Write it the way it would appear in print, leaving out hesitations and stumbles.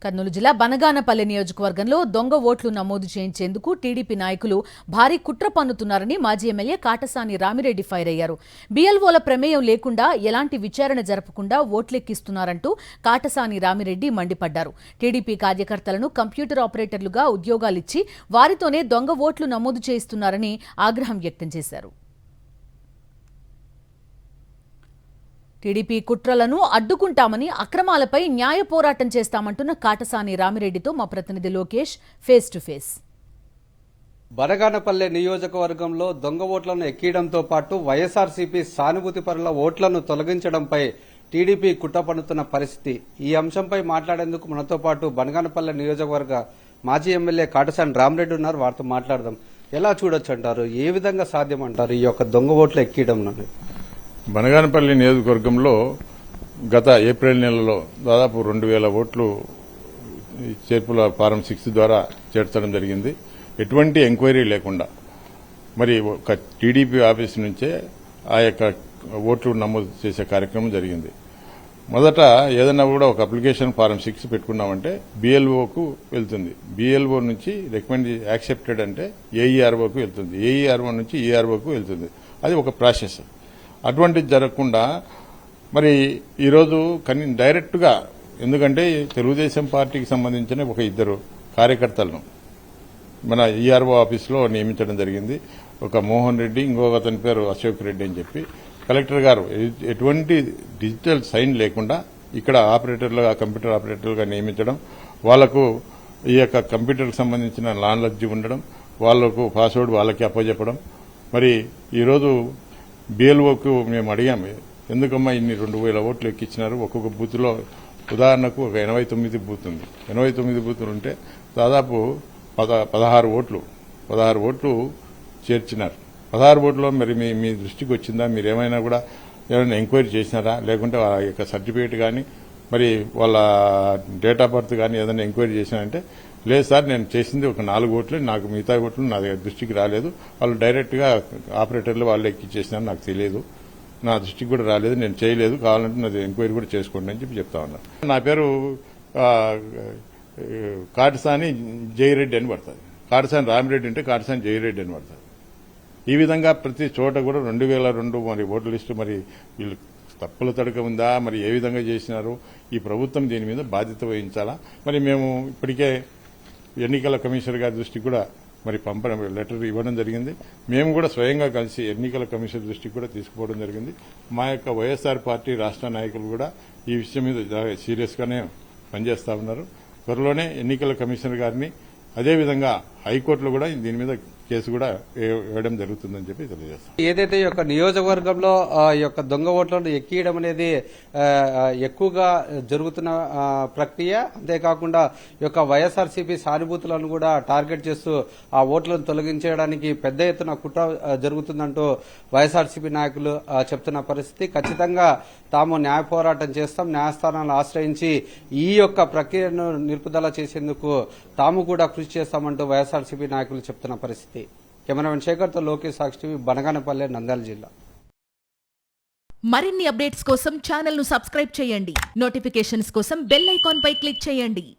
కర్నూలు జిల్లా బనగానపల్లి నియోజకవర్గంలో దొంగ ఓట్లు నమోదు చేయించేందుకు టీడీపీ నాయకులు భారీ కుట్ర పన్నుతున్నారని మాజీ ఎమ్మెల్యే కాటసాని రామిరెడ్డి ఫైర్ అయ్యారు. బీఎల్ఓల ప్రమేయం లేకుండా ఎలాంటి విచారణ జరపకుండా ఓట్లెక్కిస్తున్నారంటూ కాటసాని రామిరెడ్డి మండిపడ్డారు. టీడీపీ కార్యకర్తలను కంప్యూటర్ ఆపరేటర్లుగా ఉద్యోగాలిచ్చి వారితోనే దొంగ ఓట్లు నమోదు చేయిస్తున్నారని ఆగ్రహం వ్యక్తం చేశారు. టీడీపీ కుట్రలను అడ్డుకుంటామని, అక్రమాలపై న్యాయ పోరాటం చేస్తామంటున్న కాటసాని రామిరెడ్డితో మా ప్రతినిధి Lokesh face to face. Banaganapalle నియోజకవర్గంలో దొంగ ఓట్లను ఎక్కియడంతో పాటు వైఎస్ఆర్సీపీ సానుభూతి పరుల ఓట్లను తొలగించడంపై టీడీపీ కుట్ర పన్నుతున్న పరిస్థితి. ఈ అంశంపై మాట్లాడేందుకు మనతో పాటు బనగానపల్లె నియోజకవర్గ మాజీ ఎమ్మెల్యే కాటసాని రామిరెడ్డి ఉన్నారు. వారితో మాట్లాడదాం. ఎలా చూడొచ్చు అంటారు, ఏ విధంగా సాధ్యం అంటారు ఈ యొక్క దొంగ ఓట్లు ఎక్కియడం? బనగానపల్లి నియోజకవర్గంలో గత ఏప్రిల్ నెలలో దాదాపు 2000 ఓట్లు చేర్పుల ఫారం 6 ద్వారా చేర్చడం జరిగింది. ఎటువంటి ఎంక్వైరీ లేకుండా మరి ఒక టీడీపీ ఆఫీస్ నుంచే ఆ యొక్క ఓట్లు నమోదు చేసే కార్యక్రమం జరిగింది. మొదట ఏదైనా కూడా ఒక అప్లికేషన్ ఫారం 6 పెట్టుకున్నామంటే బీఎల్ఓకు వెళ్తుంది. బీఎల్ఓ నుంచి రికమెండ్ యాక్సెప్టెడ్ అంటే ఏఈఆర్ఓకు వెళ్తుంది. ఏఈఆర్ఓ నుంచి ఈఆర్ఓకు వెళ్తుంది. అది ఒక ప్రాసెస్. అటువంటిది జరగకుండా మరి ఈరోజు డైరెక్ట్గా, ఎందుకంటే తెలుగుదేశం పార్టీకి సంబంధించిన ఒక 2 కార్యకర్తలను మన ఈఆర్ఓ ఆఫీసులో నియమించడం జరిగింది. ఒక మోహన్ రెడ్డి, ఇంకొక అతని పేరు అశోక్ రెడ్డి అని చెప్పి కలెక్టర్ గారు ఎటువంటి డిజిటల్ సైన్ లేకుండా ఇక్కడ ఆపరేటర్లుగా, కంప్యూటర్ ఆపరేటర్లుగా నియమించడం, వాళ్లకు ఈ యొక్క కంప్యూటర్కి సంబంధించిన నాలెడ్జ్ ఉండడం, వాళ్లకు పాస్వర్డ్ వాళ్ళకి అప్పచెప్పడం. మరి ఈరోజు బీఎల్ఓకు మేము అడిగాము, ఎందుకమ్మా ఇన్ని 2000 ఓట్లు ఎక్కించినారు? ఒక్కొక్క బూత్లో ఉదాహరణకు ఒక 89 బూత్ ఉంది. 89 బూతులు ఉంటే దాదాపు 16 ఓట్లు చేర్చినారు. 16 ఓట్లో మరి మీ దృష్టికి వచ్చిందా? మీరు ఏమైనా కూడా ఏమైనా ఎంక్వైరీ చేసినారా? లేకుంటే ఆ యొక్క సర్టిఫికేట్ కానీ మరి వాళ్ళ డేట్ ఆఫ్ బర్త్ కానీ ఏదైనా ఎంక్వైరీ చేసినారంటే, లేదు సార్, నేను చేసింది ఒక 4 ఓట్లు, నాకు మిగతా ఓట్లు నా దృష్టికి రాలేదు, వాళ్ళు డైరెక్ట్గా ఆపరేటర్లు వాళ్ళు ఎక్కిచ్చేసినారు, నాకు తెలియదు, నా దృష్టికి కూడా రాలేదు, నేను చేయలేదు, కావాలంటే నాది ఎంక్వైరీ కూడా చేసుకోండి అని చెప్పి చెప్తా ఉన్నారు. నా పేరు కాటసాని జయరెడ్డి అని పడుతుంది. కాటసాని రామిరెడ్డి అంటే కాటసాని జయరెడ్డి అని పడుతుంది. ఈ విధంగా ప్రతి చోట కూడా 2002 మరి ఓట్ల లిస్టు, మరి వీళ్ళు తప్పుల తడక ఉందా, మరి ఏ విధంగా చేసినారు, ఈ ప్రభుత్వం దీని మీద బాధ్యత వహించాలా? మరి మేము ఇప్పటికే ఎన్నికల కమిషనర్ గారి దృష్టికి కూడా మరి లెటర్ ఇవ్వడం జరిగింది. మేము కూడా స్వయంగా కలిసి ఎన్నికల కమిషనర్ దృష్టికి కూడా తీసుకుపోవడం జరిగింది. మా యొక్క వైఎస్ఆర్ పార్టీ రాష్ట్ర నాయకులు కూడా ఈ విషయం మీద సీరియస్ గానే పనిచేస్తా ఉన్నారు. త్వరలోనే ఎన్నికల కమిషనర్ గారిని, అదేవిధంగా హైకోర్టులో కూడా దీని మీద కేసు కూడా వేయడం జరుగుతుందని చెప్పి తెలియజేస్తాం. ఏదైతే ఈ యొక్క నియోజకవర్గంలో ఈ యొక్క దొంగ ఓట్లను ఎక్కియడం అనేది ఎక్కువగా జరుగుతున్న ప్రక్రియ, అంతేకాకుండా ఈ యొక్క వైఎస్ఆర్సీపీ సానుభూతులను కూడా టార్గెట్ చేస్తూ ఆ ఓట్లను తొలగించడానికి పెద్ద ఎత్తున కుట్ర జరుగుతుందంటూ వైఎస్ఆర్సీపీ నాయకులు చెప్తున్న పరిస్థితి. ఖచ్చితంగా తాము న్యాయ పోరాటం చేస్తాం, న్యాయస్థానాలను ఆశ్రయించి ఈ యొక్క ప్రక్రియను నిలుపుదల చేసేందుకు తాము కూడా కృషి చేస్తామంటూ వైఎస్ఆర్సీపీ నాయకులు చెప్తున్న పరిస్థితి. కెమెరామెన్ శేఖర్తో లోకేష్, సాక్షి టీవీ, బనగానపల్లె, నంద్యాల జిల్లా. మరిన్ని అప్డేట్స్ కోసం ఛానల్ ను సబ్స్క్రైబ్ చేయండి. నోటిఫికేషన్స్ కోసం బెల్ ఐకాన్ పై క్లిక్ చేయండి.